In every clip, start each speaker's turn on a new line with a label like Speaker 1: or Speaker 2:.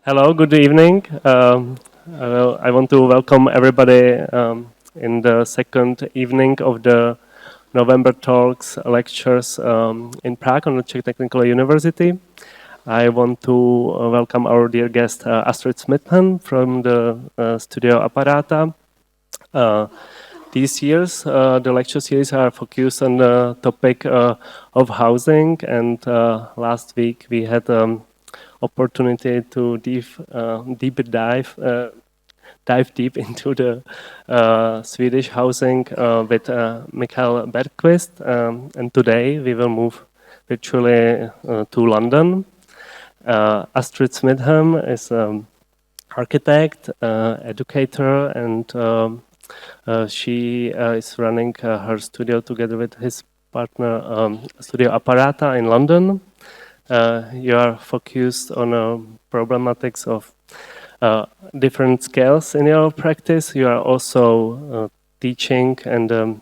Speaker 1: Hello, good evening. I want to welcome everybody in the second evening of the November Talks lectures in Prague on the Czech Technical University. I want to welcome our dear guest Astrid Smitham from the studio APPARATA. These years, the lecture series are focused on the topic of housing, and last week we had opportunity to dive deep into the Swedish housing with Mikael Bergqvist, and today we will move virtually to London. Astrid Smitham is an architect, educator, and she is running her studio together with his partner, Studio APPARATA in London. You are focused on problematics of different scales in your practice. You are also teaching in the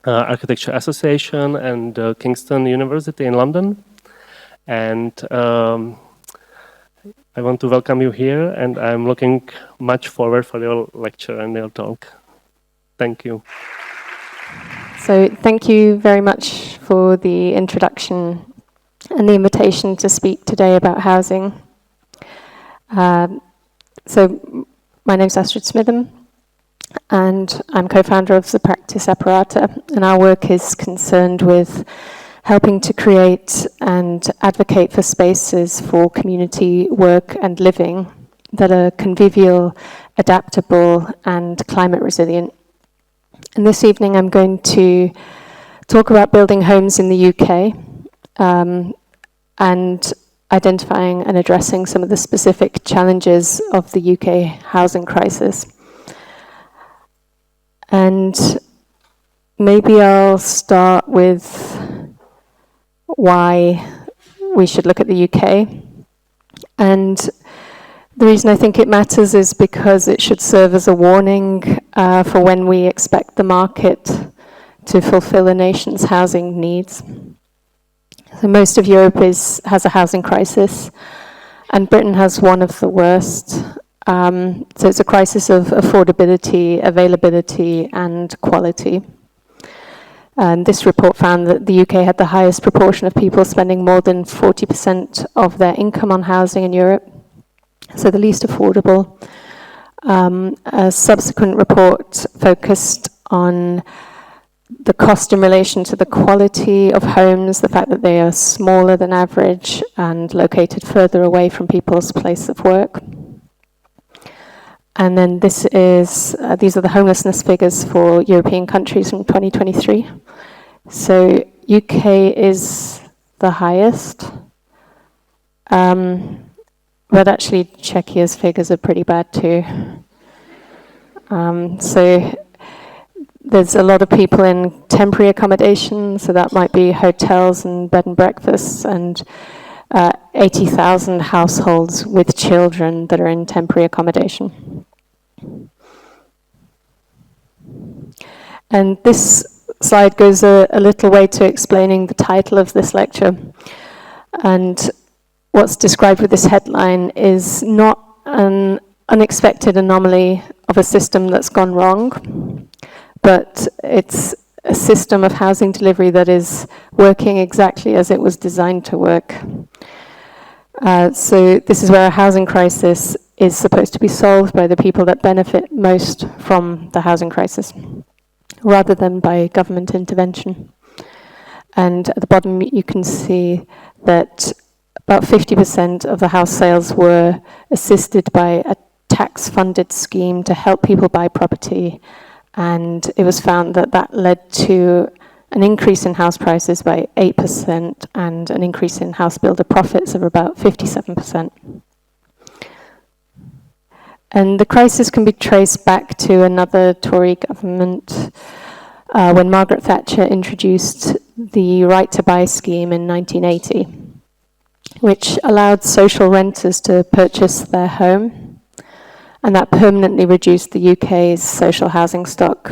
Speaker 1: Architecture Association and Kingston University in London. And I want to welcome you here, and I'm looking much forward for your lecture and your talk. Thank you.
Speaker 2: So thank you very much for the introduction and the invitation to speak today about housing. So my name's Astrid Smitham, and I'm co-founder of the practice APPARATA, and our work is concerned with helping to create and advocate for spaces for community work and living that are convivial, adaptable, and climate resilient. And this evening I'm going to talk about building homes in the UK, and identifying and addressing some of the specific challenges of the UK housing crisis. And maybe I'll start with why we should look at the UK. And the reason I think it matters is because it should serve as a warning for when we expect the market to fulfill a nation's housing needs. So most of Europe has a housing crisis, and Britain has one of the worst. So it's a crisis of affordability, availability, and quality. And this report found that the UK had the highest proportion of people spending more than 40% of their income on housing in Europe, so the least affordable. A subsequent report focused on the cost in relation to the quality of homes, the fact that they are smaller than average and located further away from people's place of work. And then these are the homelessness figures for European countries from 2023. So UK is the highest, but actually Czechia's figures are pretty bad too. So there's a lot of people in temporary accommodation, so that might be hotels and bed and breakfasts, and 80,000 households with children that are in temporary accommodation. And this slide goes a little way to explaining the title of this lecture. And what's described with this headline is not an unexpected anomaly of a system that's gone wrong, but it's a system of housing delivery that is working exactly as it was designed to work. So this is where a housing crisis is supposed to be solved by the people that benefit most from the housing crisis, rather than by government intervention. And at the bottom you can see that about 50% of the house sales were assisted by a tax-funded scheme to help people buy property. And it was found that that led to an increase in house prices by 8% and an increase in house builder profits of about 57%. And the crisis can be traced back to another Tory government when Margaret Thatcher introduced the Right to Buy scheme in 1980, which allowed social renters to purchase their home. And that permanently reduced the UK's social housing stock.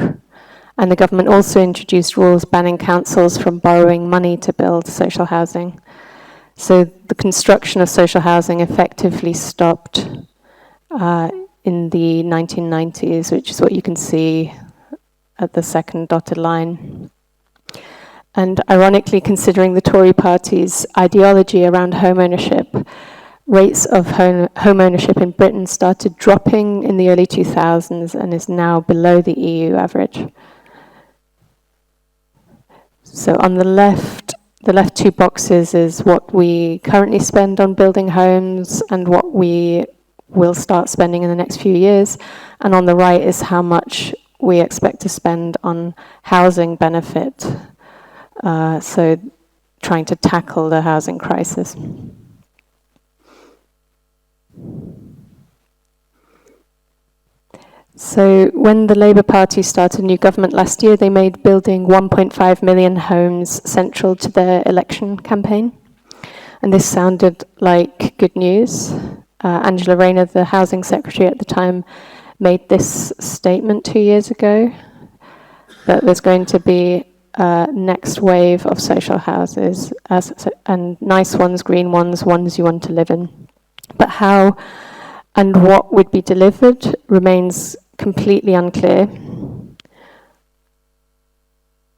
Speaker 2: And the government also introduced rules banning councils from borrowing money to build social housing. So the construction of social housing effectively stopped in the 1990s, which is what you can see at the second dotted line. And ironically, considering the Tory party's ideology around home ownership, rates of home ownership in Britain started dropping in the early 2000s and is now below the EU average. So on the left two boxes is what we currently spend on building homes and what we will start spending in the next few years. And on the right is how much we expect to spend on housing benefit. So trying to tackle the housing crisis. So when the Labour Party started a new government last year, they made building 1.5 million homes central to their election campaign. And this sounded like good news. Angela Rayner, the housing secretary at the time, made this statement 2 years ago, that there's going to be a next wave of social houses, and nice ones, green ones, ones you want to live in. But how and what would be delivered remains completely unclear.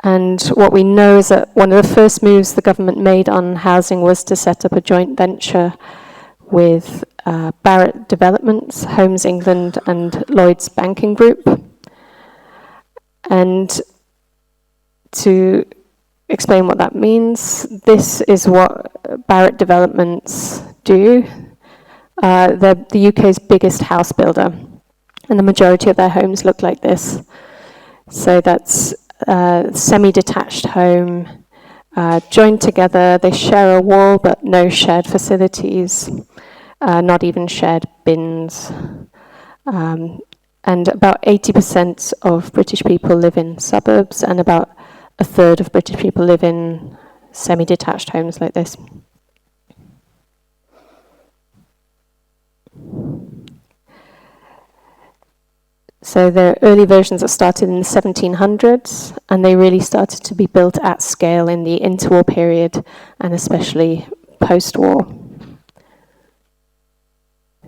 Speaker 2: And what we know is that one of the first moves the government made on housing was to set up a joint venture with Barratt Developments, Homes England and Lloyds Banking Group. And to explain what that means, this is what Barratt Developments do. They're the UK's biggest house builder, and the majority of their homes look like this. So that's semi-detached home, joined together. They share a wall, but no shared facilities, not even shared bins. And about 80% of British people live in suburbs, and about a third of British people live in semi-detached homes like this. So the early versions that started in the 1700s, and they really started to be built at scale in the interwar period, and especially post-war.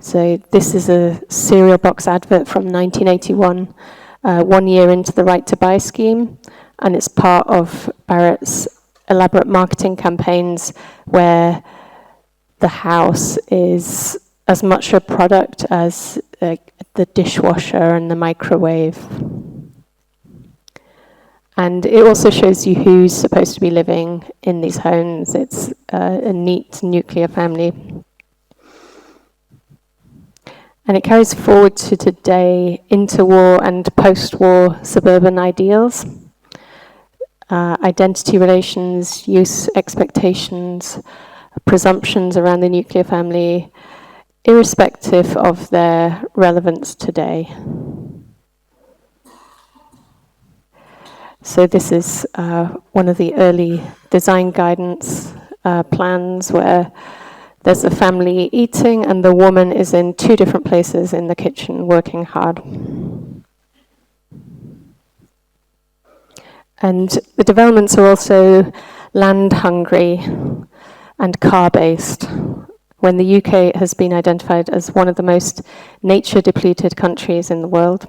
Speaker 2: So this is a cereal box advert from 1981, 1 year into the Right to Buy scheme, and it's part of Barratt's elaborate marketing campaigns where the house is as much a product as the dishwasher and the microwave. And it also shows you who's supposed to be living in these homes. It's a neat nuclear family. And it carries forward to today, interwar and post-war suburban ideals, identity relations, use expectations, presumptions around the nuclear family, irrespective of their relevance today. So this is one of the early design guidance plans where there's a family eating and the woman is in two different places in the kitchen working hard. And the developments are also land hungry and car-based, when the UK has been identified as one of the most nature-depleted countries in the world.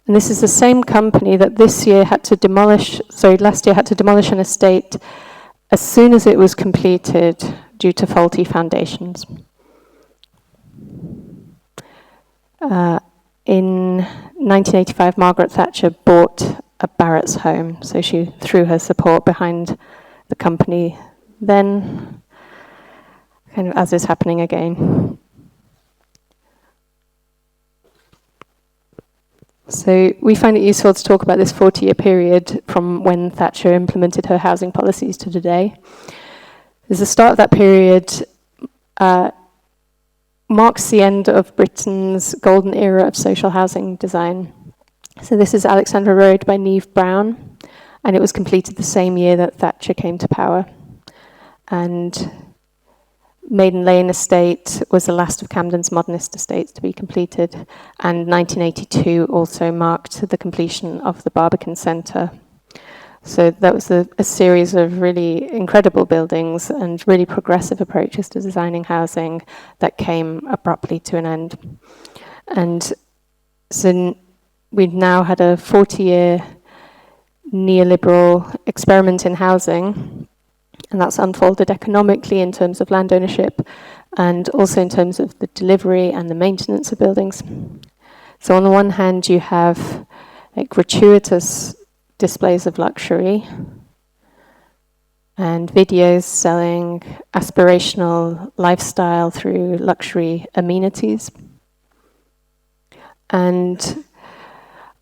Speaker 2: And this is the same company that last year had to demolish an estate as soon as it was completed due to faulty foundations. In 1985, Margaret Thatcher bought a Barratt's home, so she threw her support behind the company then, kind of as is happening again. So we find it useful to talk about this 40-year period from when Thatcher implemented her housing policies to today. As the start of that period marks the end of Britain's golden era of social housing design. So this is Alexandra Road by Neve Brown, and it was completed the same year that Thatcher came to power. And Maiden Lane Estate was the last of Camden's modernist estates to be completed, and 1982 also marked the completion of the Barbican Centre, So that was a series of really incredible buildings and really progressive approaches to designing housing that came abruptly to an end. And so we've now had a 40-year neoliberal experiment in housing, and that's unfolded economically in terms of land ownership and also in terms of the delivery and the maintenance of buildings. So on the one hand, you have gratuitous displays of luxury and videos selling aspirational lifestyle through luxury amenities. And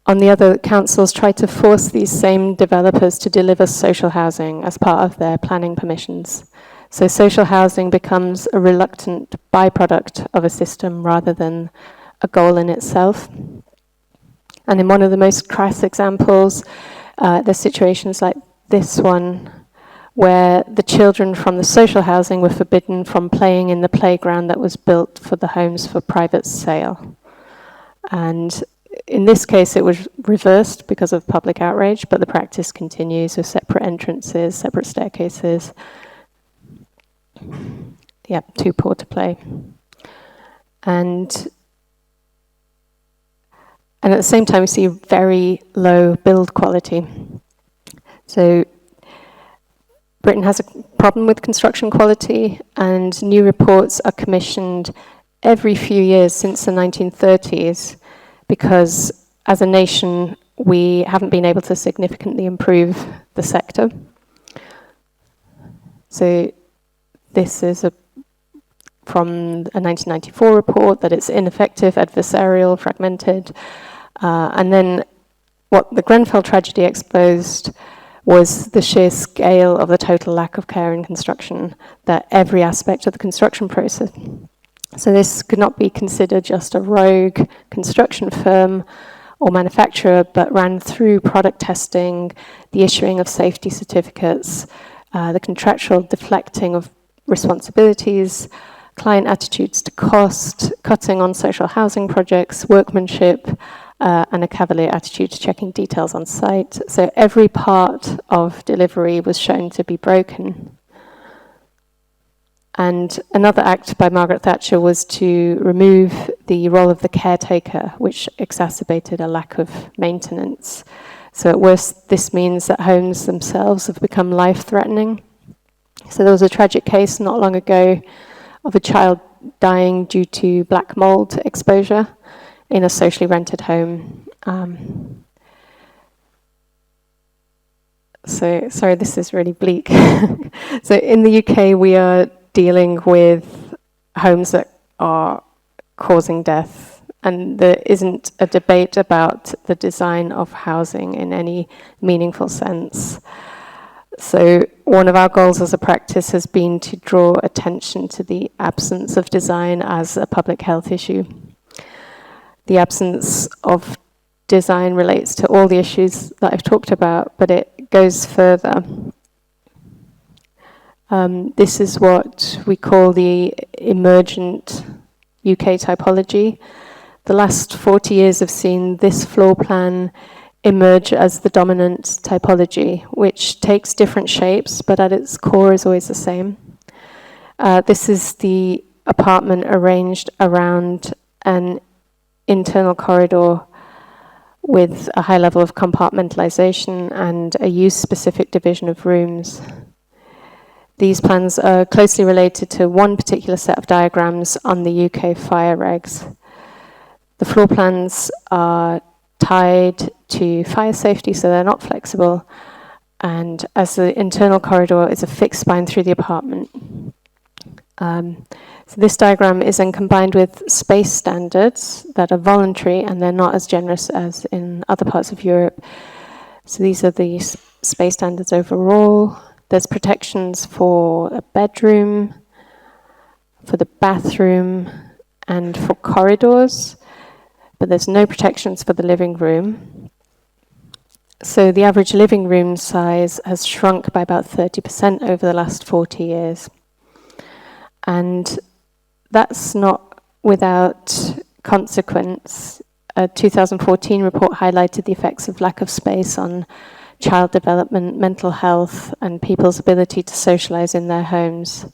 Speaker 2: on the other, councils try to force these same developers to deliver social housing as part of their planning permissions. So social housing becomes a reluctant byproduct of a system rather than a goal in itself. And in one of the most crass examples, there's situations like this one, where the children from the social housing were forbidden from playing in the playground that was built for the homes for private sale. And in this case, it was reversed because of public outrage, but the practice continues with separate entrances, separate staircases. Yeah, too poor to play. And at the same time, we see very low build quality. So Britain has a problem with construction quality, and new reports are commissioned every few years since the 1930s, because as a nation, we haven't been able to significantly improve the sector. So this is from a 1994 report that it's ineffective, adversarial, fragmented. And then what the Grenfell tragedy exposed was the sheer scale of the total lack of care in construction, that every aspect of the construction process. So this could not be considered just a rogue construction firm or manufacturer, but ran through product testing, the issuing of safety certificates, the contractual deflecting of responsibilities, client attitudes to cost, cutting on social housing projects, workmanship, and a cavalier attitude to checking details on site. So every part of delivery was shown to be broken. And another act by Margaret Thatcher was to remove the role of the caretaker, which exacerbated a lack of maintenance. So at worst, this means that homes themselves have become life-threatening. So there was a tragic case not long ago of a child dying due to black mold exposure in a socially rented home. Sorry, this is really bleak. So in the UK, we are dealing with homes that are causing death, and there isn't a debate about the design of housing in any meaningful sense. So one of our goals as a practice has been to draw attention to the absence of design as a public health issue. The absence of design relates to all the issues that I've talked about, but it goes further. This is what we call the emergent UK typology. The last 40 years have seen this floor plan emerge as the dominant typology, which takes different shapes, but at its core is always the same. This is the apartment arranged around an internal corridor with a high level of compartmentalization and a use-specific division of rooms. These plans are closely related to one particular set of diagrams on the UK fire regs. The floor plans are tied to fire safety, so they're not flexible. And as the internal corridor is a fixed spine through the apartment. So this diagram is then combined with space standards that are voluntary, and they're not as generous as in other parts of Europe. So these are the space standards overall. There's protections for a bedroom, for the bathroom, and for corridors, but there's no protections for the living room. So the average living room size has shrunk by about 30% over the last 40 years. And that's not without consequence. A 2014 report highlighted the effects of lack of space on child development, mental health, and people's ability to socialize in their homes.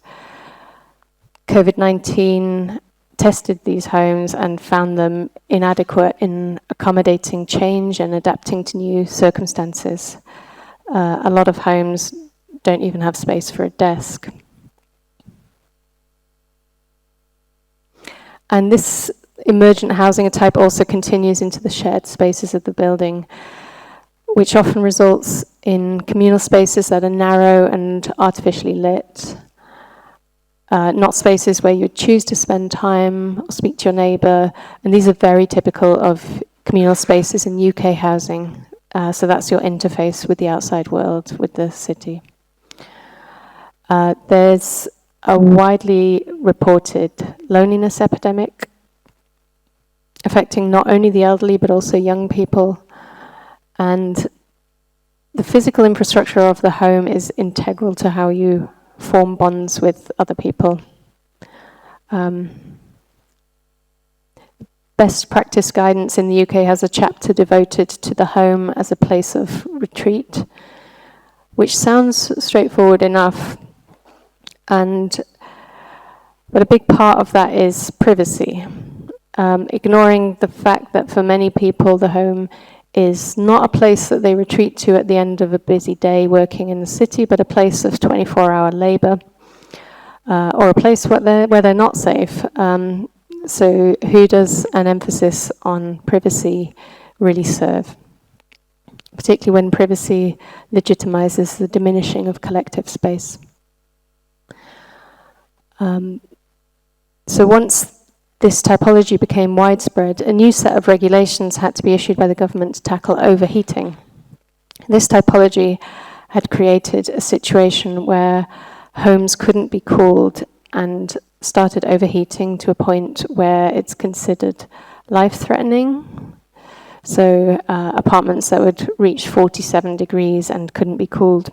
Speaker 2: COVID-19 tested these homes and found them inadequate in accommodating change and adapting to new circumstances. A lot of homes don't even have space for a desk. And this emergent housing type also continues into the shared spaces of the building, which often results in communal spaces that are narrow and artificially lit. Not spaces where you choose to spend time or speak to your neighbour, and these are very typical of communal spaces in UK housing. So that's your interface with the outside world, with the city. There's a widely reported loneliness epidemic affecting not only the elderly but also young people. And the physical infrastructure of the home is integral to how you form bonds with other people. Best practice guidance in the UK has a chapter devoted to the home as a place of retreat, which sounds straightforward enough, but a big part of that is privacy. Ignoring the fact that for many people the home is not a place that they retreat to at the end of a busy day working in the city, but a place of 24-hour labour, or a place where they're not safe. So who does an emphasis on privacy really serve? Particularly when privacy legitimizes the diminishing of collective space. So once this typology became widespread, a new set of regulations had to be issued by the government to tackle overheating. This typology had created a situation where homes couldn't be cooled and started overheating to a point where it's considered life-threatening. So apartments that would reach 47 degrees and couldn't be cooled.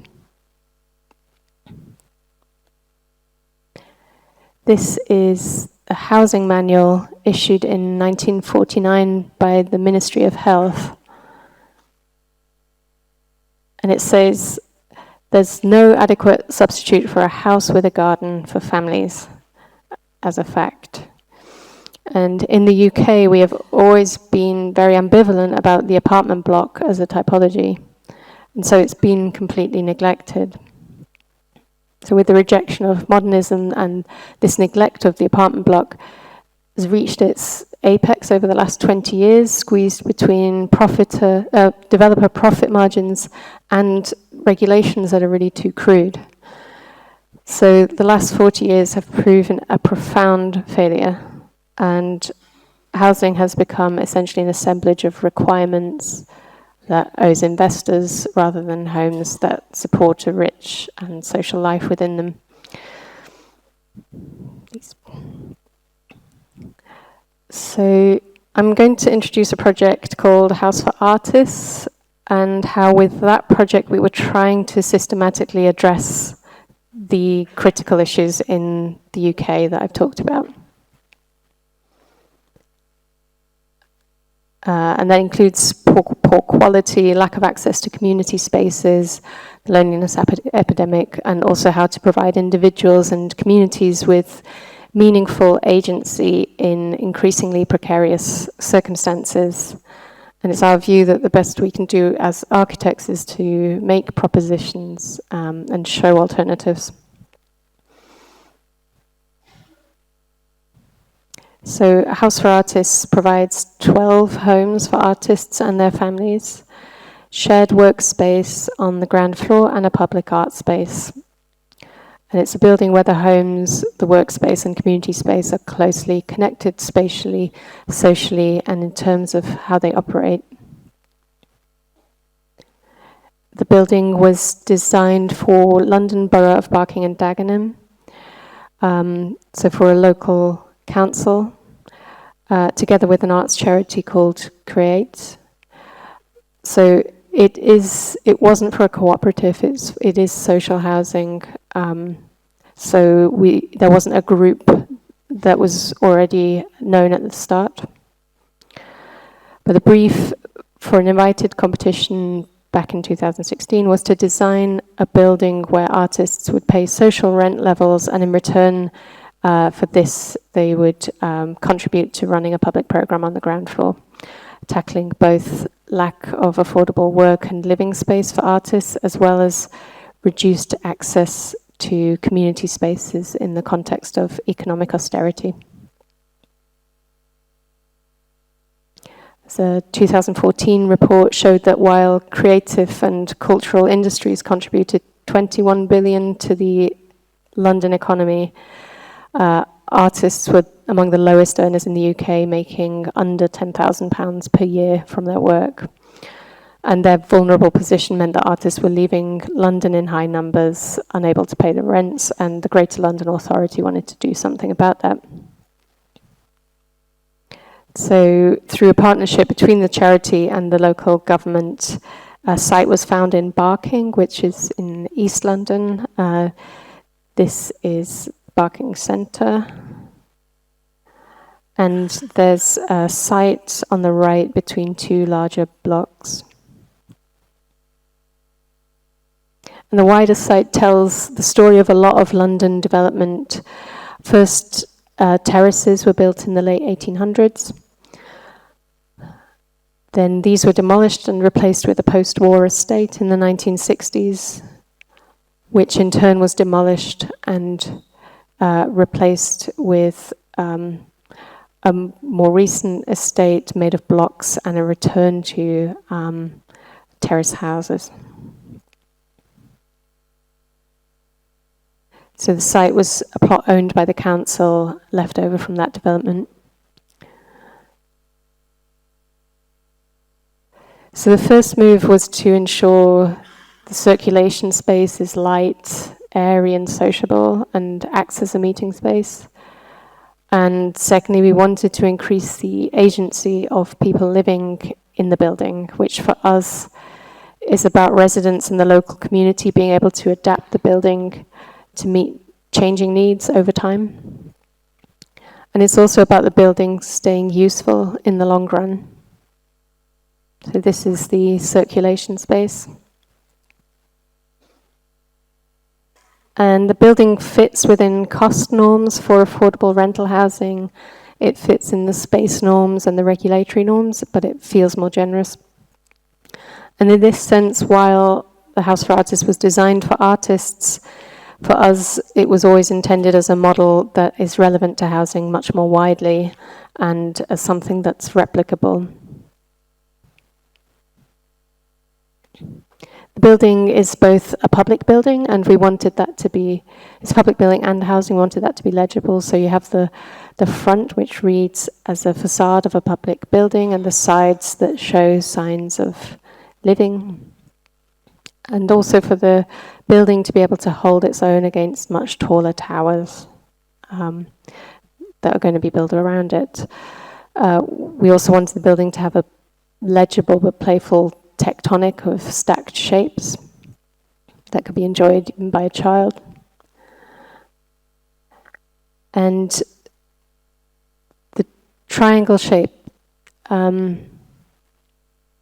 Speaker 2: This is a housing manual issued in 1949 by the Ministry of Health. And it says, there's no adequate substitute for a house with a garden for families, as a fact. And in the UK, we have always been very ambivalent about the apartment block as a typology. And so it's been completely neglected. So with the rejection of modernism and this neglect of the apartment block has reached its apex over the last 20 years, squeezed between developer profit margins and regulations that are really too crude. So the last 40 years have proven a profound failure, and housing has become essentially an assemblage of requirements that owes investors rather than homes that support a rich and social life within them. So I'm going to introduce a project called House for Artists, and how with that project we were trying to systematically address the critical issues in the UK that I've talked about. And that includes poor quality, lack of access to community spaces, the loneliness epidemic, and also how to provide individuals and communities with meaningful agency in increasingly precarious circumstances. And it's our view that the best we can do as architects is to make propositions and show alternatives. So House for Artists provides 12 homes for artists and their families, shared workspace on the ground floor and a public art space. And it's a building where the homes, the workspace and community space are closely connected spatially, socially, and in terms of how they operate. The building was designed for London Borough of Barking and Dagenham, so for a local council, together with an arts charity called Create. So it wasn't for a cooperative, it is social housing. So there wasn't a group that was already known at the start. But the brief for an invited competition back in 2016 was to design a building where artists would pay social rent levels, and in return for this they would contribute to running a public program on the ground floor, tackling both lack of affordable work and living space for artists, as well as reduced access to community spaces in the context of economic austerity. The 2014 report showed that while creative and cultural industries contributed 21 billion to the London economy, artists were among the lowest earners in the UK, making under £10,000 per year from their work. And their vulnerable position meant that artists were leaving London in high numbers, unable to pay the rents, and the Greater London Authority wanted to do something about that. So through a partnership between the charity and the local government, a site was found in Barking, which is in East London. This is Barking Centre. And there's a site on the right between two larger blocks. And the wider site tells the story of a lot of London development. First, terraces were built in the late 1800s. Then these were demolished and replaced with a post-war estate in the 1960s, which in turn was demolished and replaced with a more recent estate made of blocks and a return to terrace houses. So the site was a plot owned by the council, left over from that development. So the first move was to ensure the circulation space is light, airy and sociable and acts as a meeting space. And secondly, we wanted to increase the agency of people living in the building, which for us is about residents in the local community being able to adapt the building to meet changing needs over time. And it's also about the building staying useful in the long run. So this is the circulation space. And the building fits within cost norms for affordable rental housing. It fits in the space norms and the regulatory norms, but it feels more generous. And in this sense, while the House for Artists was designed for artists, for us, it was always intended as a model that is relevant to housing much more widely and as something that's replicable. The building is both a public building, and we wanted that to be, it's a public building and housing, we wanted that to be legible. So you have the front, which reads as a facade of a public building, and the sides that show signs of living. And also for the building to be able to hold its own against much taller towers that are going to be built around it. We also wanted the building to have a legible but playful tectonic of stacked shapes that could be enjoyed even by a child. And the triangle shape that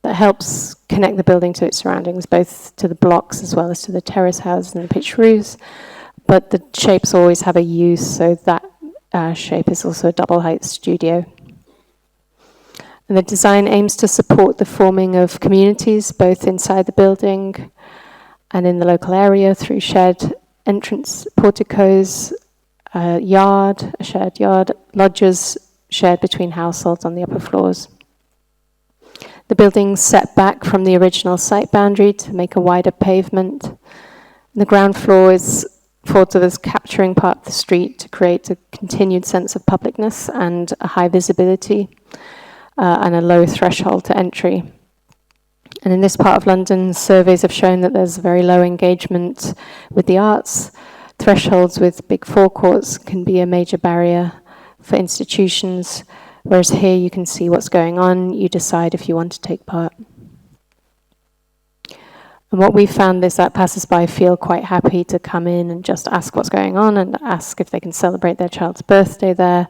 Speaker 2: helps connect the building to its surroundings, both to the blocks as well as to the terrace houses and the pitched roofs. But the shapes always have a use, so that shape is also a double height studio. And the design aims to support the forming of communities, both inside the building and in the local area, through shared entrance porticos, a shared yard, lodges shared between households on the upper floors. The building's set back from the original site boundary to make a wider pavement. The ground floor is thought of as capturing part of the street to create a continued sense of publicness and a high visibility and a low threshold to entry. And in this part of London, surveys have shown that there's very low engagement with the arts. Thresholds with big forecourts can be a major barrier for institutions, whereas here you can see what's going on, you decide if you want to take part. And what we found is that passers-by feel quite happy to come in and just ask what's going on and ask if they can celebrate their child's birthday there.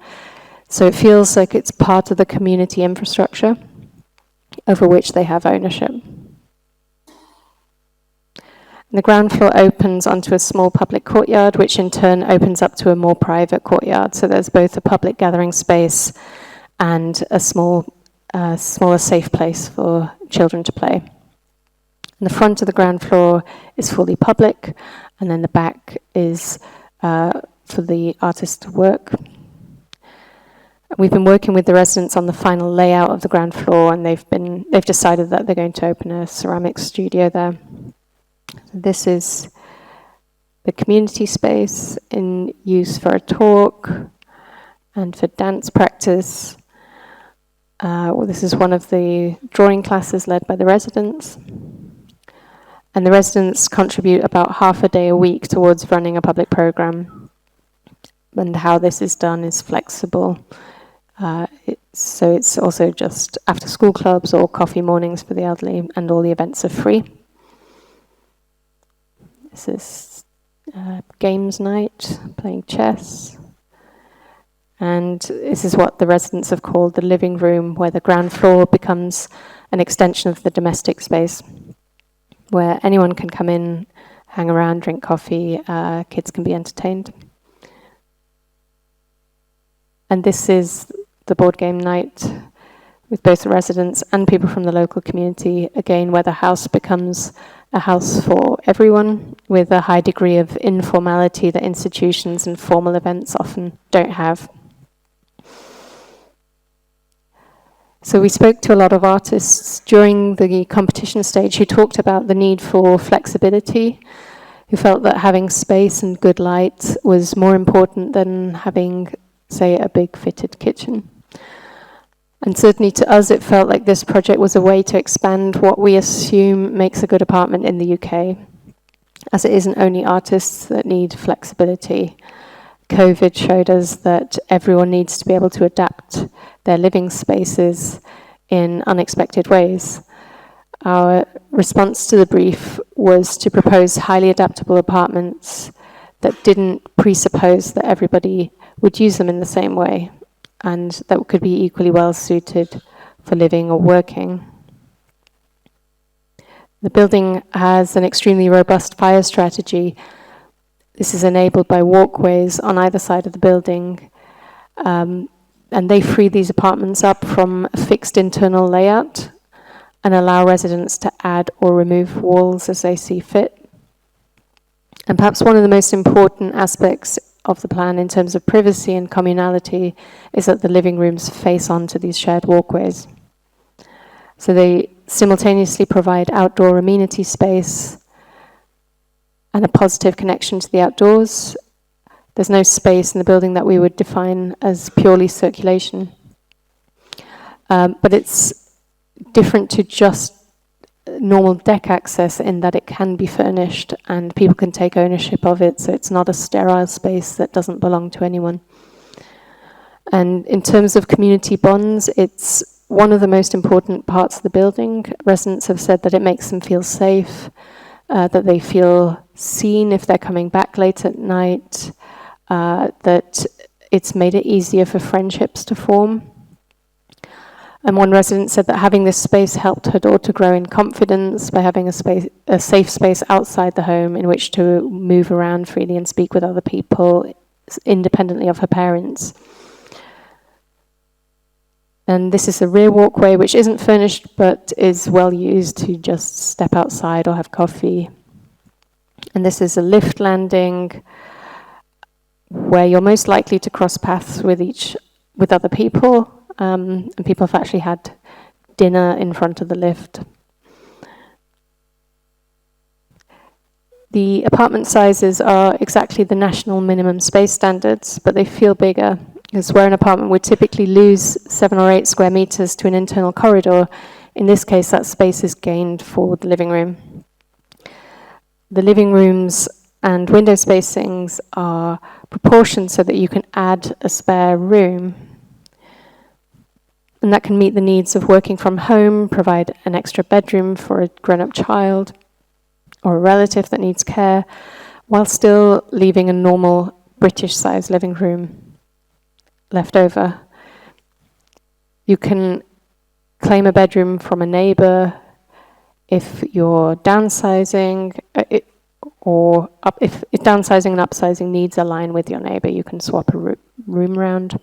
Speaker 2: So it feels like it's part of the community infrastructure over which they have ownership. The ground floor opens onto a small public courtyard, which in turn opens up to a more private courtyard. So there's both a public gathering space and a smaller safe place for children to play. And the front of the ground floor is fully public, and then the back is for the artists to work. We've been working with the residents on the final layout of the ground floor, and they've decided that they're going to open a ceramics studio there. This is the community space in use for a talk and for dance practice. This is one of the drawing classes led by the residents. And the residents contribute about half a day a week towards running a public program. And how this is done is flexible. So it's also just after school clubs or coffee mornings for the elderly, and all the events are free. This is games night, playing chess. And this is what the residents have called the living room, where the ground floor becomes an extension of the domestic space, where anyone can come in, hang around, drink coffee, kids can be entertained. And this is the board game night with both the residents and people from the local community, again, where the house becomes a house for everyone, with a high degree of informality that institutions and formal events often don't have. So we spoke to a lot of artists during the competition stage who talked about the need for flexibility, who felt that having space and good light was more important than having, say, a big fitted kitchen. And certainly to us, it felt like this project was a way to expand what we assume makes a good apartment in the UK, as it isn't only artists that need flexibility. COVID showed us that everyone needs to be able to adapt their living spaces in unexpected ways. Our response to the brief was to propose highly adaptable apartments that didn't presuppose that everybody would use them in the same way, and that could be equally well suited for living or working. The building has an extremely robust fire strategy. This is enabled by walkways on either side of the building, and they free these apartments up from a fixed internal layout and allow residents to add or remove walls as they see fit. And perhaps one of the most important aspects of the plan in terms of privacy and communality is that the living rooms face onto these shared walkways. So they simultaneously provide outdoor amenity space and a positive connection to the outdoors. There's no space in the building that we would define as purely circulation. But it's different to just normal deck access in that it can be furnished and people can take ownership of it, so it's not a sterile space that doesn't belong to anyone. And in terms of community bonds, it's one of the most important parts of the building. Residents have said that it makes them feel safe, that they feel seen if they're coming back late at night, that it's made it easier for friendships to form. And one resident said that having this space helped her daughter grow in confidence by having a safe space outside the home in which to move around freely and speak with other people independently of her parents. And this is a rear walkway which isn't furnished but is well used to just step outside or have coffee. And this is a lift landing where you're most likely to cross paths with other people. And people have actually had dinner in front of the lift. The apartment sizes are exactly the national minimum space standards, but they feel bigger, because where an apartment would typically lose 7 or 8 square meters to an internal corridor, in this case that space is gained for the living room. The living rooms and window spacings are proportioned so that you can add a spare room. And that can meet the needs of working from home, provide an extra bedroom for a grown-up child or a relative that needs care, while still leaving a normal British-sized living room left over. You can claim a bedroom from a neighbour if you're downsizing. or if downsizing and upsizing needs align with your neighbor, you can swap a room around.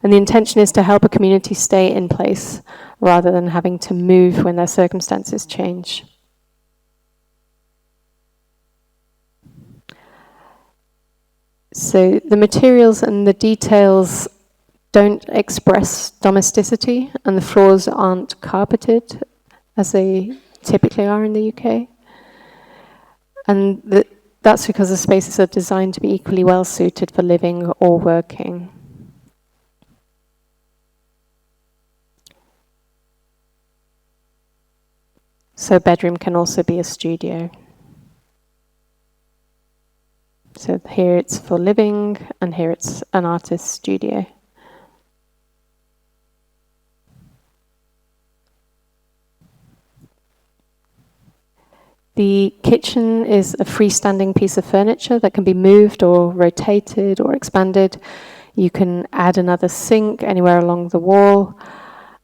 Speaker 2: And the intention is to help a community stay in place rather than having to move when their circumstances change. So the materials and the details don't express domesticity, and the floors aren't carpeted as they typically are in the UK. And that's because the spaces are designed to be equally well suited for living or working. So a bedroom can also be a studio. So here it's for living, and here it's an artist's studio. The kitchen is a freestanding piece of furniture that can be moved or rotated or expanded. You can add another sink anywhere along the wall,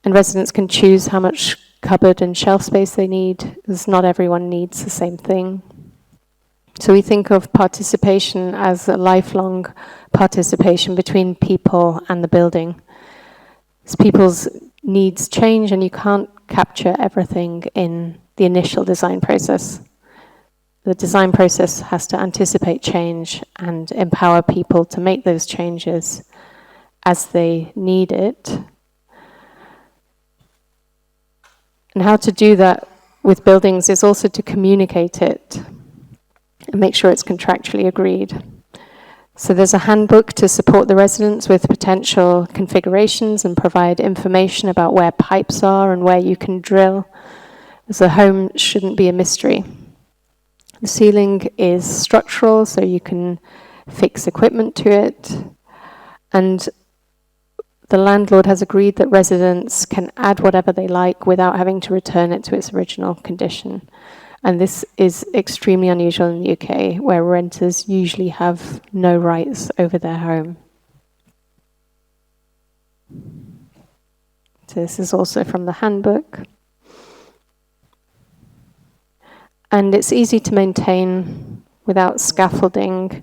Speaker 2: and residents can choose how much cupboard and shelf space they need, because not everyone needs the same thing. So we think of participation as a lifelong participation between people and the building. As people's needs change, and you can't capture everything in the initial design process. The design process has to anticipate change and empower people to make those changes as they need it. And how to do that with buildings is also to communicate it and make sure it's contractually agreed. So there's a handbook to support the residents with potential configurations and provide information about where pipes are and where you can drill, as the home shouldn't be a mystery. The ceiling is structural, so you can fix equipment to it. And the landlord has agreed that residents can add whatever they like without having to return it to its original condition. And this is extremely unusual in the UK, where renters usually have no rights over their home. So this is also from the handbook. And it's easy to maintain without scaffolding.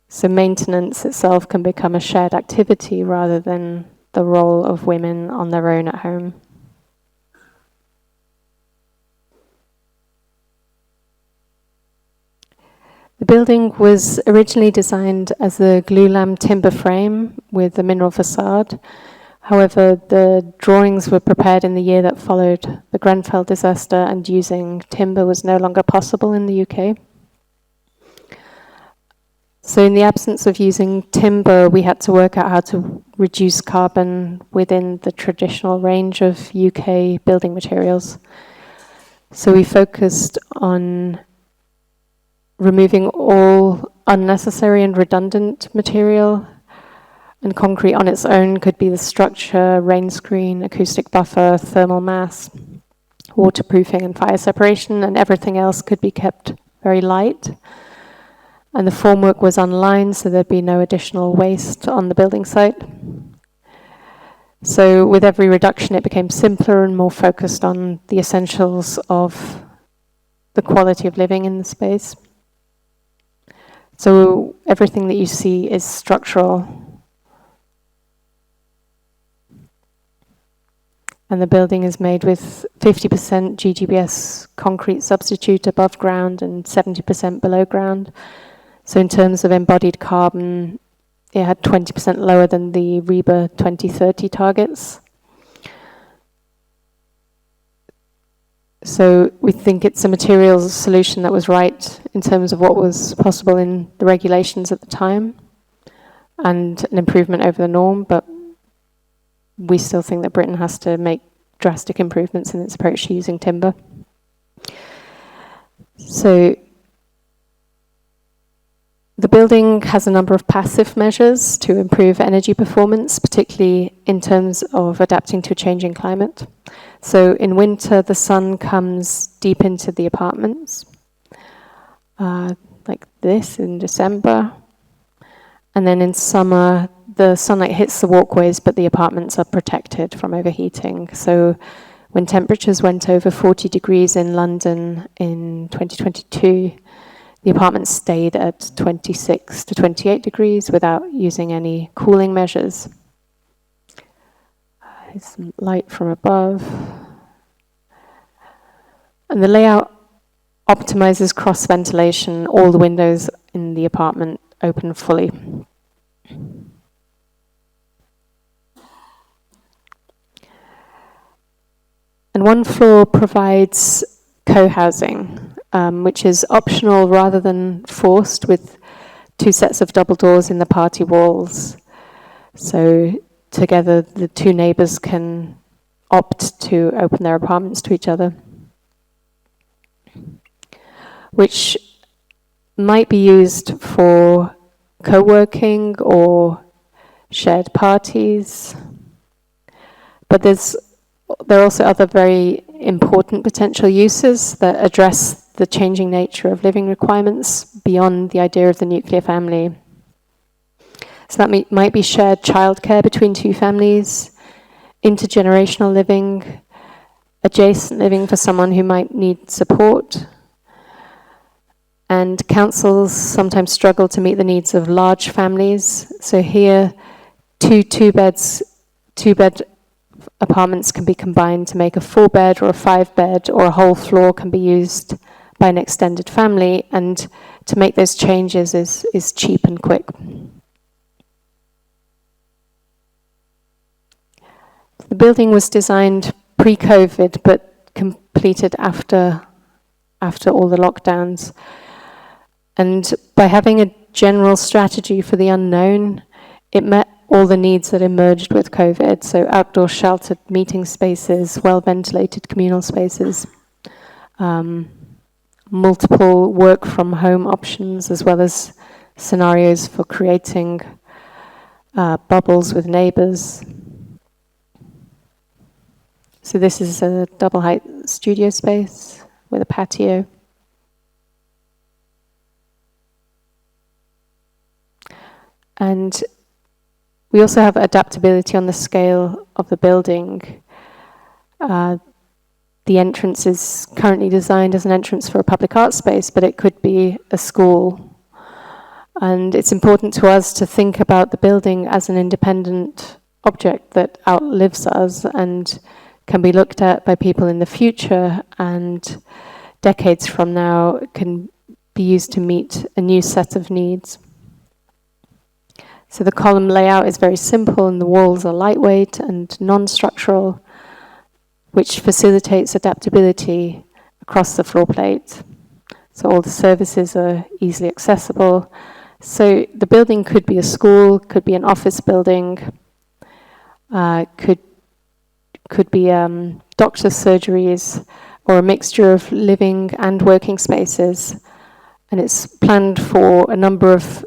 Speaker 2: So maintenance itself can become a shared activity rather than the role of women on their own at home. The building was originally designed as a glulam timber frame with a mineral facade. However, the drawings were prepared in the year that followed the Grenfell disaster, and using timber was no longer possible in the UK. So in the absence of using timber, we had to work out how to reduce carbon within the traditional range of UK building materials. So we focused on removing all unnecessary and redundant material, and concrete on its own could be the structure, rain screen, acoustic buffer, thermal mass, waterproofing and fire separation, and everything else could be kept very light. And the formwork was online, so there'd be no additional waste on the building site. So with every reduction, it became simpler and more focused on the essentials of the quality of living in the space. So everything that you see is structural. And the building is made with 50% GGBS concrete substitute above ground and 70% below ground. So in terms of embodied carbon, it had 20% lower than the REBA 2030 targets. So we think it's a materials solution that was right in terms of what was possible in the regulations at the time, and an improvement over the norm, but we still think that Britain has to make drastic improvements in its approach to using timber. So the building has a number of passive measures to improve energy performance, particularly in terms of adapting to a changing climate. So in winter, the sun comes deep into the apartments, like this in December. And then in summer, the sunlight hits the walkways, but the apartments are protected from overheating. So When temperatures went over 40 degrees in London in 2022, the apartments stayed at 26 to 28 degrees without using any cooling measures. Here's some light from above. And the layout optimizes cross ventilation. All the windows in the apartment open fully. And one floor provides co-housing, which is optional rather than forced, with 2 sets of double doors in the party walls. So together the 2 neighbors can opt to open their apartments to each other, which might be used for co-working or shared parties. But there are also other very important potential uses that address the changing nature of living requirements beyond the idea of the nuclear family. So that might be shared childcare between 2 families, intergenerational living, adjacent living for someone who might need support. And councils sometimes struggle to meet the needs of large families. So here, two-bed apartments can be combined to make a 4-bed or a 5-bed, or a whole floor can be used by an extended family, and to make those changes is cheap and quick. The building was designed pre-COVID, but completed after all the lockdowns. And by having a general strategy for the unknown, it met all the needs that emerged with COVID. So outdoor sheltered meeting spaces, well-ventilated communal spaces, multiple work from home options, as well as scenarios for creating bubbles with neighbors. So this is a double height studio space with a patio. And we also have adaptability on the scale of the building. The entrance is currently designed as an entrance for a public art space, but it could be a school. And it's important to us to think about the building as an independent object that outlives us and can be looked at by people in the future, and decades from now can be used to meet a new set of needs. So the column layout is very simple, and the walls are lightweight and non-structural, which facilitates adaptability across the floor plate. So all the services are easily accessible. So the building could be a school, could be an office building, could be doctor's surgeries, or a mixture of living and working spaces. And it's planned for a number of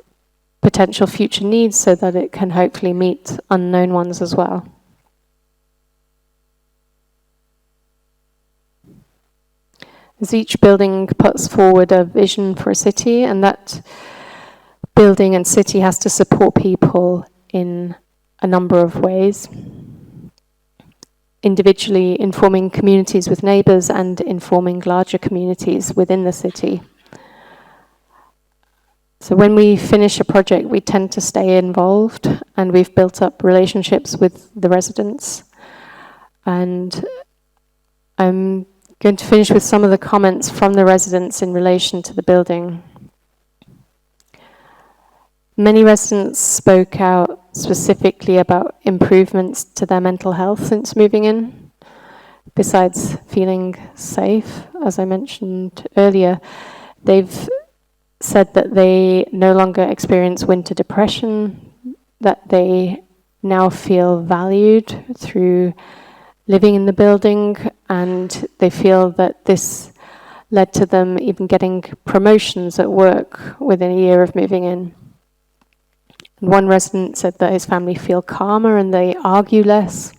Speaker 2: potential future needs so that it can hopefully meet unknown ones as well. As each building puts forward a vision for a city, and that building and city has to support people in a number of ways. Individually informing communities with neighbours and informing larger communities within the city. So when we finish a project, we tend to stay involved, and we've built up relationships with the residents. And I'm going to finish with some of the comments from the residents in relation to the building. Many residents spoke out specifically about improvements to their mental health since moving in. Besides feeling safe, as I mentioned earlier, they've said that they no longer experience winter depression, that they now feel valued through living in the building, and they feel that this led to them even getting promotions at work within a year of moving in. And one resident said that his family feel calmer and they argue less.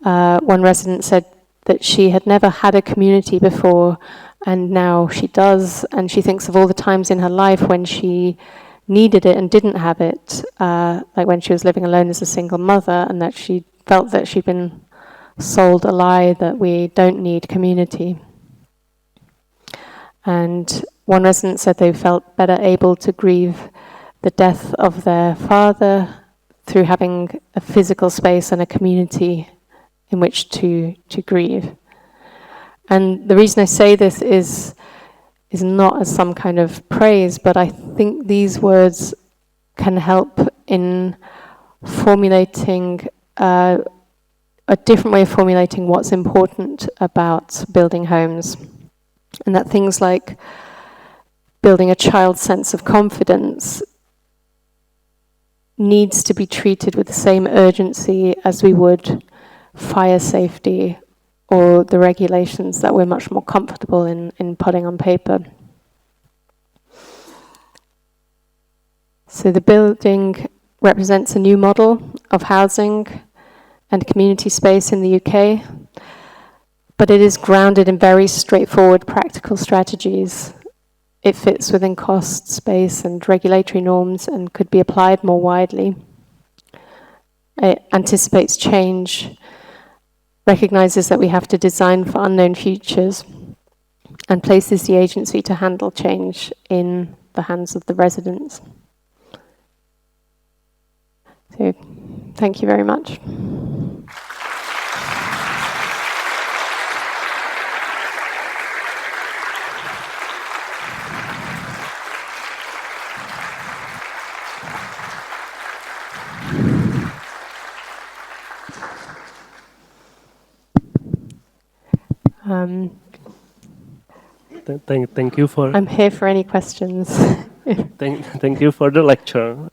Speaker 2: One resident said that she had never had a community before, and now she does, and she thinks of all the times in her life when she needed it and didn't have it, like when she was living alone as a single mother, and that she felt that she'd been sold a lie that we don't need community. And one resident said they felt better able to grieve the death of their father through having a physical space and a community in which to grieve. And the reason I say this is not as some kind of praise, but I think these words can help in formulating a different way of formulating what's important about building homes. And that things like building a child's sense of confidence needs to be treated with the same urgency as we would fire safety or the regulations that we're much more comfortable in putting on paper. So the building represents a new model of housing and community space in the UK, but it is grounded in very straightforward practical strategies. It fits within cost, space, and regulatory norms and could be applied more widely. It anticipates change, recognizes that we have to design for unknown futures, and places the agency to handle change in the hands of the residents. So, thank you very much.
Speaker 1: Thank you for.
Speaker 2: I'm here for any questions.
Speaker 1: Thank you for the lecture.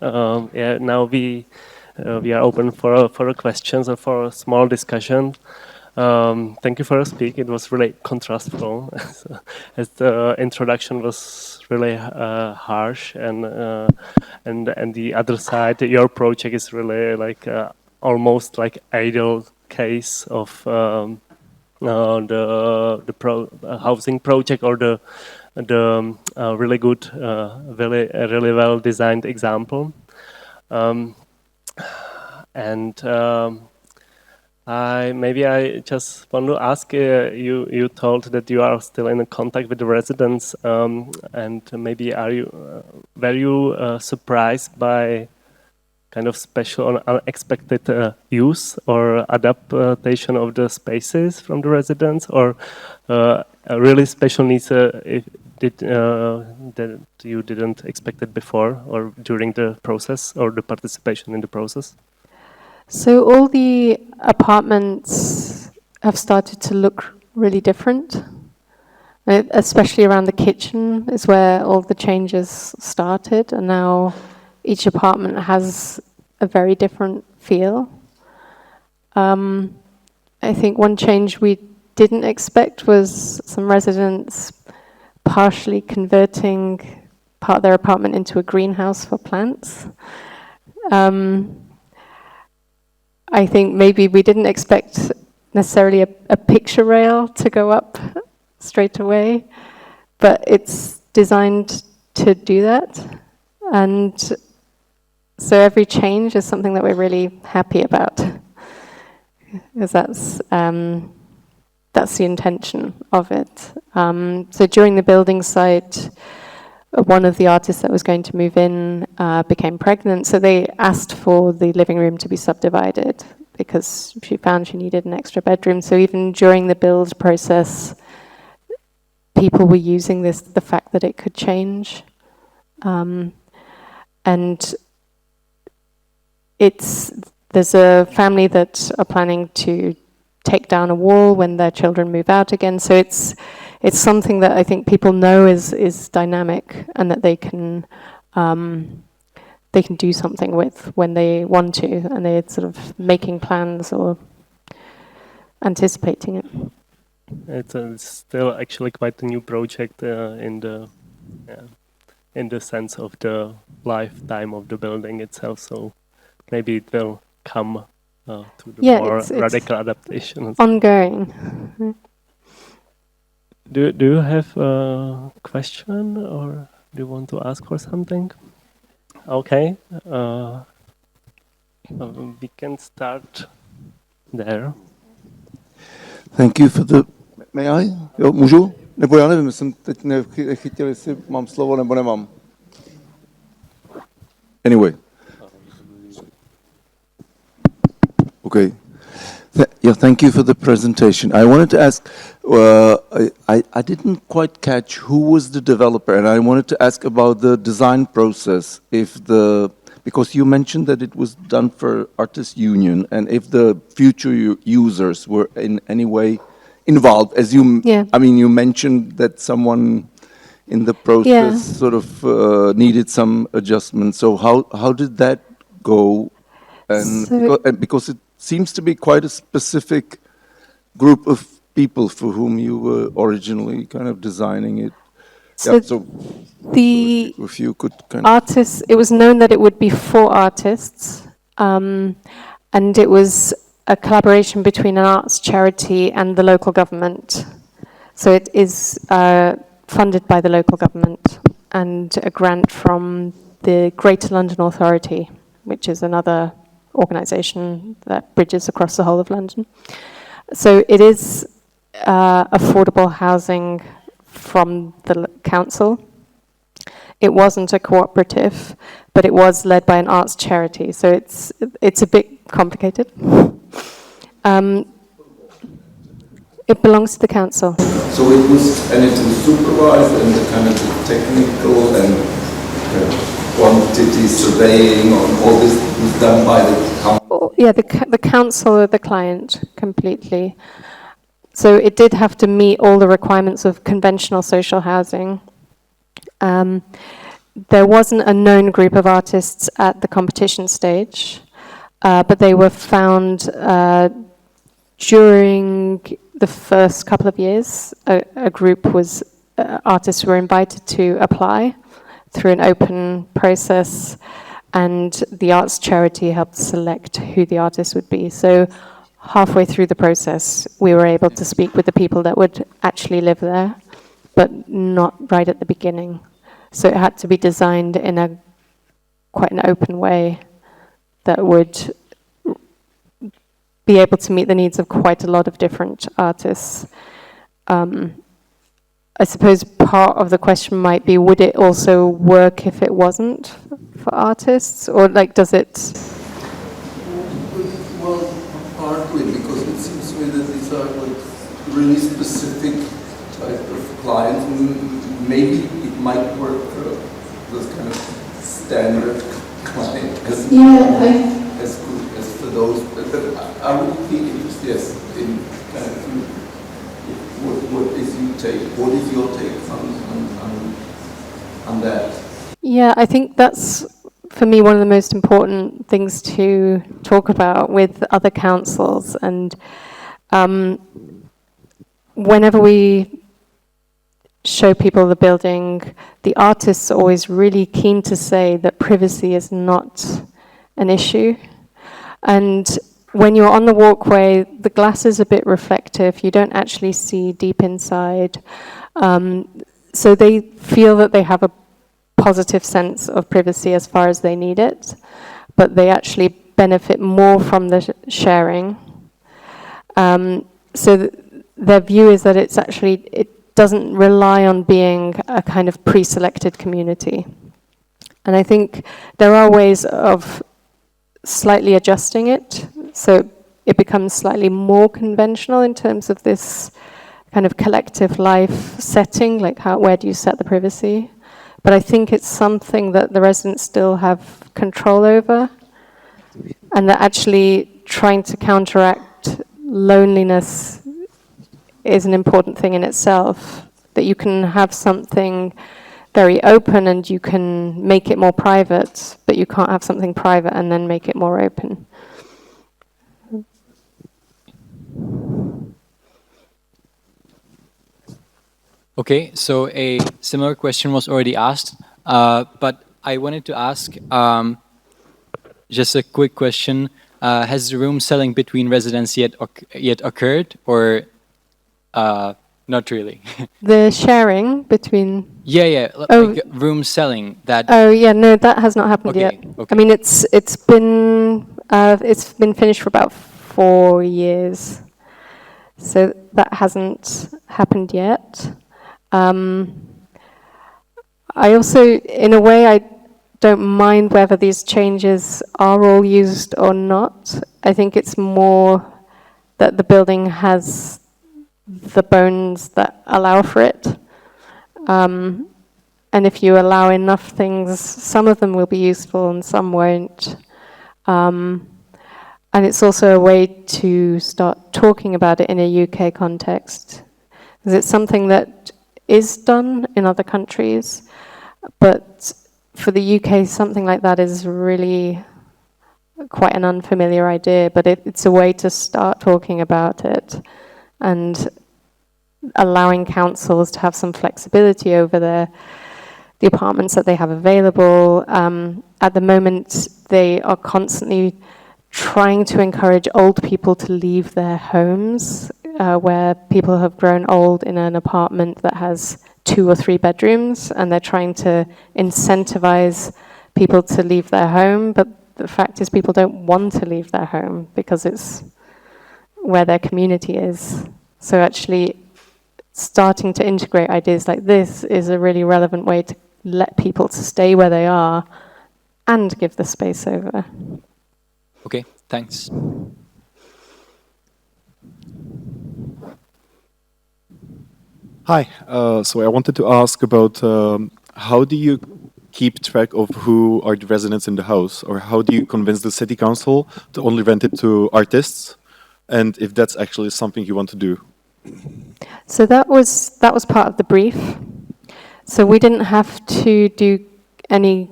Speaker 1: Yeah, now we are open for questions or for a small discussion. Thank you for your speak. It was really contrastful, as the introduction was really harsh, and the other side, your project is really like almost like ideal case of the housing project, or the really good, really well designed example. I just want to ask you told that you are still in contact with the residents, and maybe were you surprised by kind of special or unexpected use or adaptation of the spaces from the residents, or a really special needs that you didn't expect it before or during the process or the participation in the process?
Speaker 2: So all the apartments have started to look really different, especially around the kitchen is where all the changes started, and now each apartment has a very different feel. I think one change we didn't expect was some residents partially converting part of their apartment into a greenhouse for plants. I think maybe we didn't expect necessarily a picture rail to go up straight away, but it's designed to do that. And so every change is something that we're really happy about, because that's the intention of it. So during the building site, one of the artists that was going to move in became pregnant, so they asked for the living room to be subdivided because she found she needed an extra bedroom. So even during the build process, people were using the fact that it could change. And there's a family that are planning to take down a wall when their children move out again. So it's something that I think people know is dynamic, and that they can do something with when they want to, and they're sort of making plans or anticipating it.
Speaker 1: It's still actually quite a new project in the sense of the lifetime of the building itself. So maybe it will come to the more radical adaptation.
Speaker 2: Ongoing.
Speaker 1: Do you have a question, or do you want to ask for something? Okay, we can start there.
Speaker 3: Thank you for the... May I? Jo, můžu? Nebo já nevím, jsem teď nechytil, jestli mám slovo nebo nemám. Anyway. Okay. Yeah, thank you for the presentation. I wanted to ask, I didn't quite catch who was the developer, and I wanted to ask about the design process. Because you mentioned that it was done for Artists Union, and if the future users were in any way involved, as you,
Speaker 2: Yeah.
Speaker 3: I mean, you mentioned that someone in the process sort of needed some adjustment. So how did that go? And because it seems to be quite a specific group of people for whom you were originally kind of designing it.
Speaker 2: So
Speaker 3: if you could kind of...
Speaker 2: Artists, it was known that it would be for artists, and it was a collaboration between an arts charity and the local government. So it is funded by the local government and a grant from the Greater London Authority, which is another organisation that bridges across the whole of London. So it is affordable housing from the council. It wasn't a cooperative, but it was led by an arts charity, so it's a bit complicated. It belongs to the council.
Speaker 3: So it was supervised, and the kind of technical and quantity surveying on all this was done by the council?
Speaker 2: Yeah, the council or the client completely. So it did have to meet all the requirements of conventional social housing. There wasn't a known group of artists at the competition stage, but they were found during the first couple of years. A group was, artists were invited to apply through an open process, and the arts charity helped select who the artist would be. So halfway through the process, we were able to speak with the people that would actually live there, but not right at the beginning. So it had to be designed in quite an open way that would be able to meet the needs of quite a lot of different artists. I suppose part of the question might be, would it also work if it wasn't for artists? Or like, does it?
Speaker 3: Well, partly, because it seems to me that these are like really specific type of clients. Maybe it might work for those kind of standard client as good as for those. But I would be interested in kind of what is your take on that?
Speaker 2: Yeah, I think that's, for me, one of the most important things to talk about with other councils. And whenever we show people the building, the artists are always really keen to say that privacy is not an issue. And when you're on the walkway, the glass is a bit reflective. You don't actually see deep inside. So they feel that they have a positive sense of privacy as far as they need it, but they actually benefit more from the sharing. So their view is that it doesn't rely on being a kind of pre-selected community. And I think there are ways of slightly adjusting it, so it becomes slightly more conventional in terms of this kind of collective life setting, like where do you set the privacy? But I think it's something that the residents still have control over, and that actually trying to counteract loneliness is an important thing in itself, that you can have something very open and you can make it more private, but you can't have something private and then make it more open.
Speaker 4: Okay, so a similar question was already asked, but I wanted to ask just a quick question. Has the room selling between residents yet occurred, or not really?
Speaker 2: The sharing between...
Speaker 4: Yeah, like room selling.
Speaker 2: Oh yeah, no, that has not happened yet.
Speaker 4: Okay.
Speaker 2: I mean, it's been finished for about 4 years. So that hasn't happened yet. I also, in a way, I don't mind whether these changes are all used or not. I think it's more that the building has the bones that allow for it. And if you allow enough things, some of them will be useful and some won't. And it's also a way to start talking about it in a UK context. Because it's something that is done in other countries, but for the UK, something like that is really quite an unfamiliar idea, but it's a way to start talking about it and allowing councils to have some flexibility over the apartments that they have available. At the moment, they are constantly trying to encourage old people to leave their homes, where people have grown old in an apartment that has 2 or 3 bedrooms, and they're trying to incentivize people to leave their home, but the fact is people don't want to leave their home because it's where their community is. So actually starting to integrate ideas like this is a really relevant way to let people to stay where they are and give the space over.
Speaker 4: Okay, thanks.
Speaker 5: Hi, so I wanted to ask about how do you keep track of who are the residents in the house, or how do you convince the city council to only rent it to artists, and if that's actually something you want to do?
Speaker 2: So that was part of the brief. So we didn't have to do any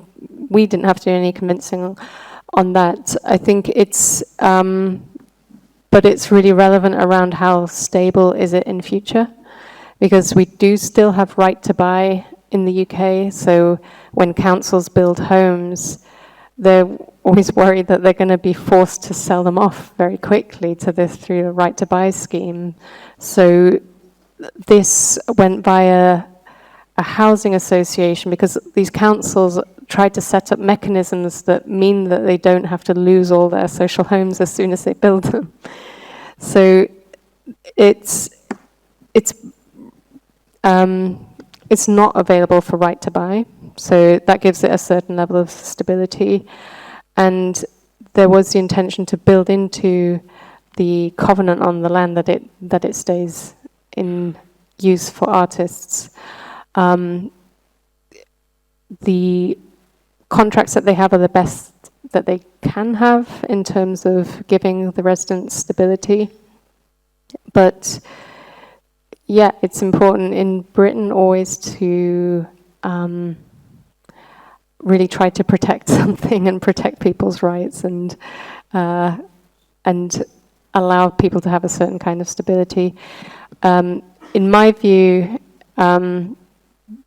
Speaker 2: convincing on that. I think it's, but it's really relevant around how stable is it in future, because we do still have right to buy in the UK. So when councils build homes, they're always worried that they're going to be forced to sell them off very quickly to this through the right to buy scheme. So this went via a housing association, because these councils tried to set up mechanisms that mean that they don't have to lose all their social homes as soon as they build them. So it's not available for right to buy. So that gives it a certain level of stability. And there was the intention to build into the covenant on the land that it stays in use for artists. The contracts that they have are the best that they can have in terms of giving the residents stability. But yeah, it's important in Britain always to really try to protect something and protect people's rights and allow people to have a certain kind of stability. In my view,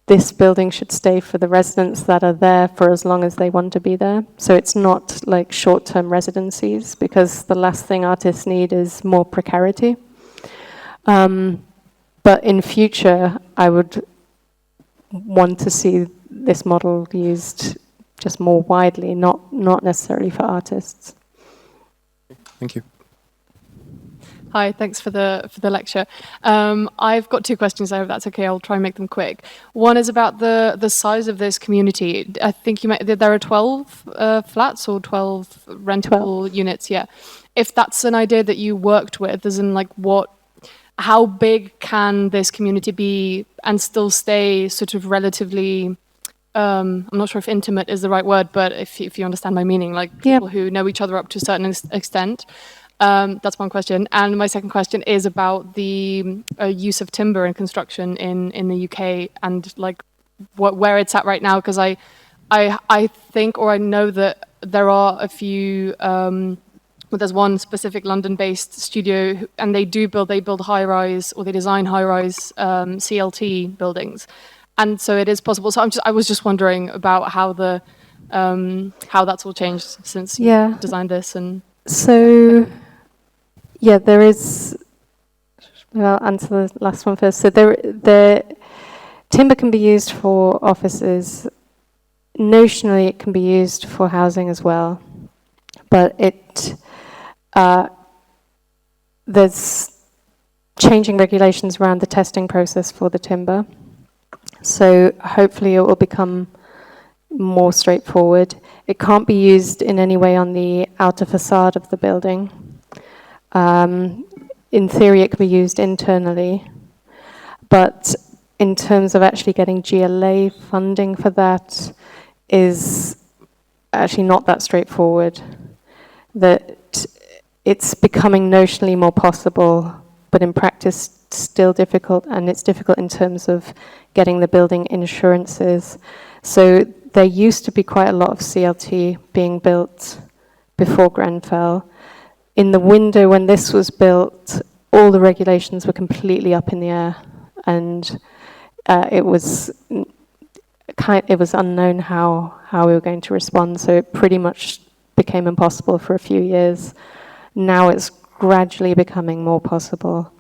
Speaker 2: this building should stay for the residents that are there for as long as they want to be there. So it's not like short-term residencies, because the last thing artists need is more precarity. But in future, I would want to see this model used just more widely, not necessarily for artists.
Speaker 5: Thank you.
Speaker 6: Hi, thanks for the lecture. I've got 2 questions. I hope that's okay. I'll try and make them quick. One is about the size of this community. I think there are 12 flats or 12 rentable units. Yeah. If that's an idea that you worked with, as in like how big can this community be and still stay sort of relatively, I'm not sure if intimate is the right word, but if you understand my meaning, like people who know each other up to a certain extent. That's one question. And my second question is about the use of timber in construction in the UK and like where it's at right now, because I think, or I know that there are a few, well, there's one specific London-based studio, and they build high-rise, or they design high-rise CLT buildings, and so it is possible. So I was just wondering about how that's all changed since you designed this. And
Speaker 2: so yeah, there is. Well, I'll answer the last one first. So the timber can be used for offices. Notionally, it can be used for housing as well, but there's changing regulations around the testing process for the timber. So hopefully it will become more straightforward. It can't be used in any way on the outer facade of the building. In theory, it can be used internally, but in terms of actually getting GLA funding for that is actually not that straightforward. That it's becoming notionally more possible, but in practice still difficult, and it's difficult in terms of getting the building insurances. So there used to be quite a lot of CLT being built before Grenfell. In the window when this was built, all the regulations were completely up in the air, and it was unknown how we were going to respond, so it pretty much became impossible for a few years. Now it's gradually becoming more possible,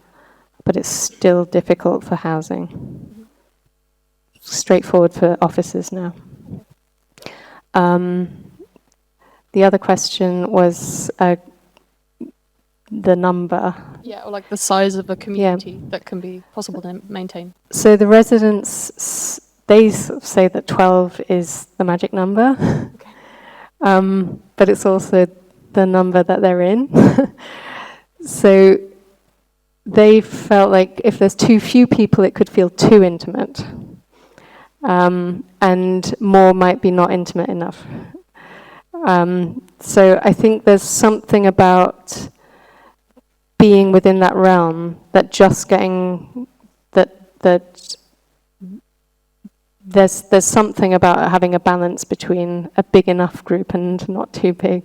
Speaker 2: but it's still difficult for housing. Straightforward for offices now. The other question was the number.
Speaker 6: Yeah, or like the size of a community that can be possible to maintain.
Speaker 2: So the residents, they say that 12 is the magic number, but it's also the number that they're in. So they felt like if there's too few people, it could feel too intimate. And more might be not intimate enough. So I think there's something about being within that realm that just getting that there's something about having a balance between a big enough group and not too big.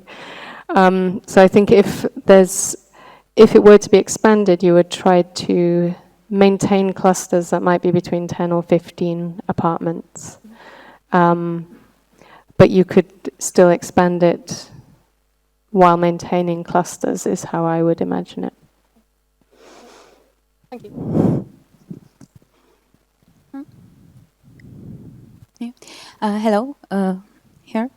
Speaker 2: So I think if it were to be expanded, you would try to maintain clusters that might be between 10 or 15 apartments. But you could still expand it while maintaining clusters, is how I would imagine it.
Speaker 6: Thank you.
Speaker 7: Hello, here.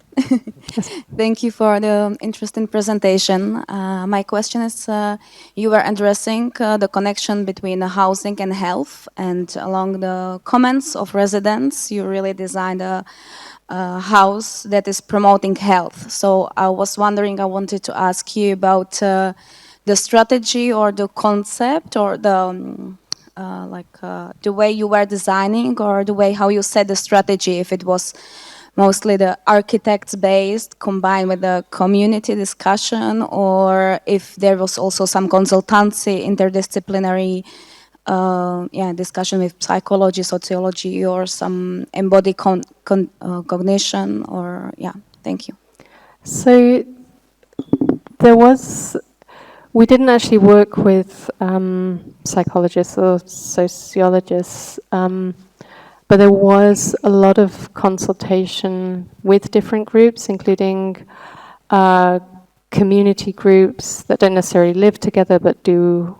Speaker 7: Thank you for the interesting presentation. My question is, you were addressing the connection between housing and health, and along the comments of residents, you really designed a house that is promoting health. So I was wondering, I wanted to ask you about the strategy or the concept or the way you were designing, or the way how you set the strategy, if it was mostly the architects based combined with the community discussion, or if there was also some consultancy, interdisciplinary discussion with psychology, sociology, or some embodied cognition, or thank you.
Speaker 2: So we didn't actually work with psychologists or sociologists, but there was a lot of consultation with different groups, including community groups that don't necessarily live together but do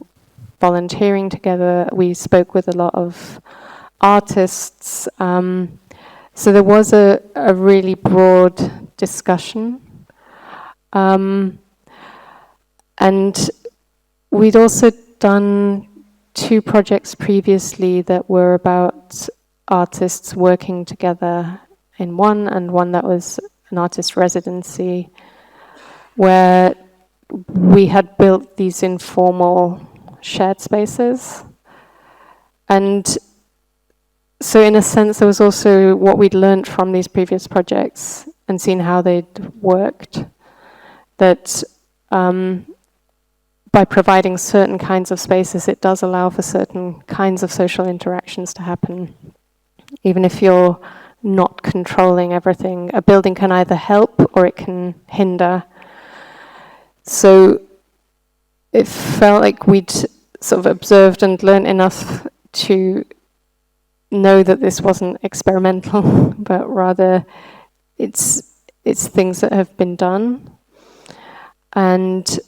Speaker 2: volunteering together. We spoke with a lot of artists. So there was a really broad discussion. And we'd also done 2 projects previously that were about artists working together in one, and one that was an artist residency, where we had built these informal shared spaces. And so in a sense, there was also what we'd learned from these previous projects and seen how they'd worked, that by providing certain kinds of spaces, it does allow for certain kinds of social interactions to happen. Even if you're not controlling everything, a building can either help or it can hinder. So it felt like we'd sort of observed and learned enough to know that this wasn't experimental, but rather it's things that have been done. And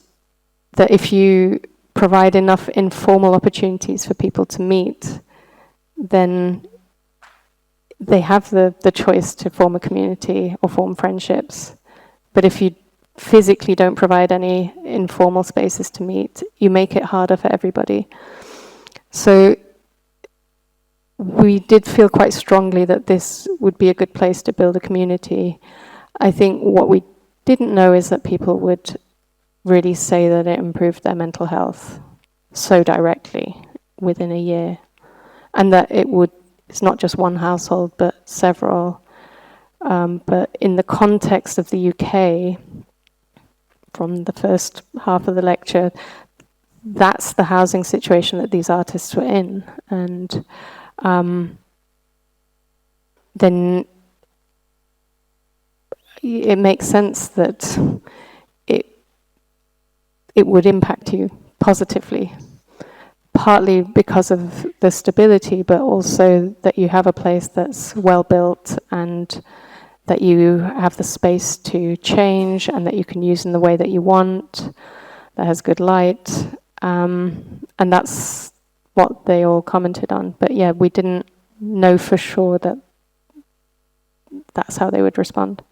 Speaker 2: that if you provide enough informal opportunities for people to meet, then they have the choice to form a community or form friendships. But if you physically don't provide any informal spaces to meet, you make it harder for everybody. So we did feel quite strongly that this would be a good place to build a community. I think what we didn't know is that people would really say that it improved their mental health so directly within a year, and that it's not just one household but several. But in the context of the UK, from the first half of the lecture, that's the housing situation that these artists were in, and then it makes sense that it would impact you positively, partly because of the stability, but also that you have a place that's well built and that you have the space to change and that you can use in the way that you want, that has good light, and that's what they all commented on. But yeah, we didn't know for sure that that's how they would respond.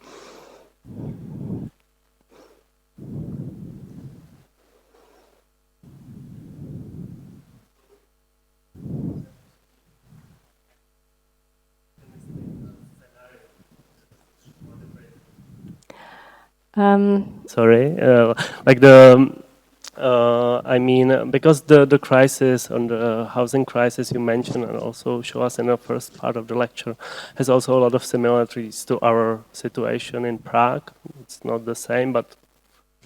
Speaker 1: Sorry, like the, I mean, because the crisis and the housing crisis you mentioned and also show us in the first part of the lecture has also a lot of similarities to our situation in Prague. It's not the same, but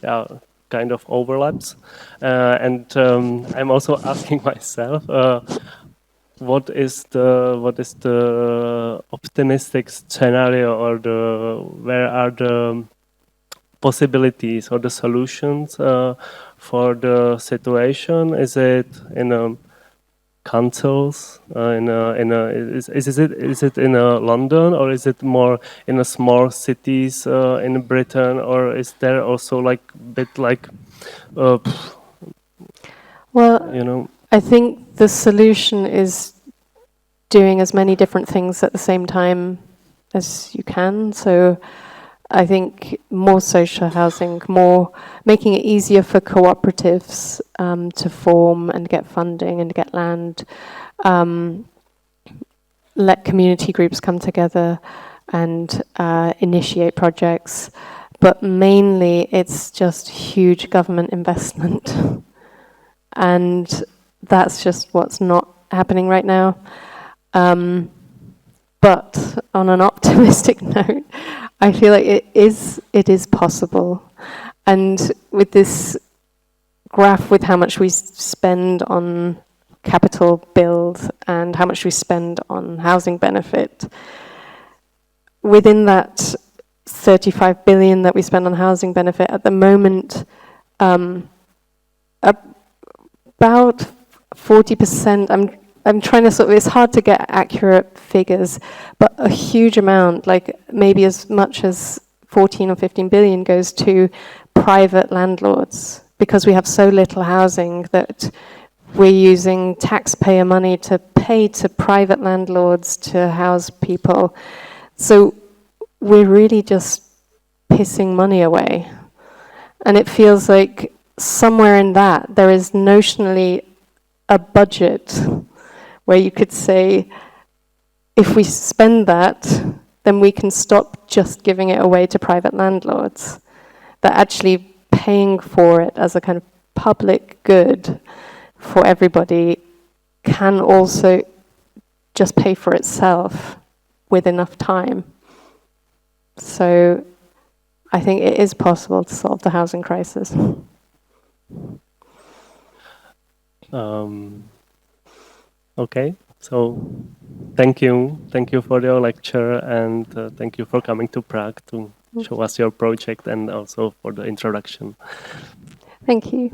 Speaker 1: yeah, kind of overlaps. And I'm also asking myself, what is the optimistic scenario, or where are the possibilities or the solutions for the situation? Is it in councils? Is it in London, or is it more in small cities in Britain, or is there also like bit like
Speaker 2: well,
Speaker 1: you know?
Speaker 2: I think the solution is doing as many different things at the same time as you can. So I think more social housing, more making it easier for cooperatives to form and get funding and get land, let community groups come together and initiate projects. But mainly it's just huge government investment. And that's just what's not happening right now. But on an optimistic note, I feel like it is possible. And with this graph with how much we spend on capital build and how much we spend on housing benefit, within that 35 billion that we spend on housing benefit at the moment, about 40%, I'm trying to it's hard to get accurate figures, but a huge amount, like maybe as much as 14 or 15 billion goes to private landlords, because we have so little housing that we're using taxpayer money to pay to private landlords to house people. So we're really just pissing money away. And it feels like somewhere in that there is notionally a budget where you could say, if we spend that, then we can stop just giving it away to private landlords. That actually paying for it as a kind of public good for everybody can also just pay for itself with enough time. So I think it is possible to solve the housing crisis.
Speaker 1: Okay, so thank you for your lecture, and thank you for coming to Prague to show us your project and also for the introduction.
Speaker 2: Thank you.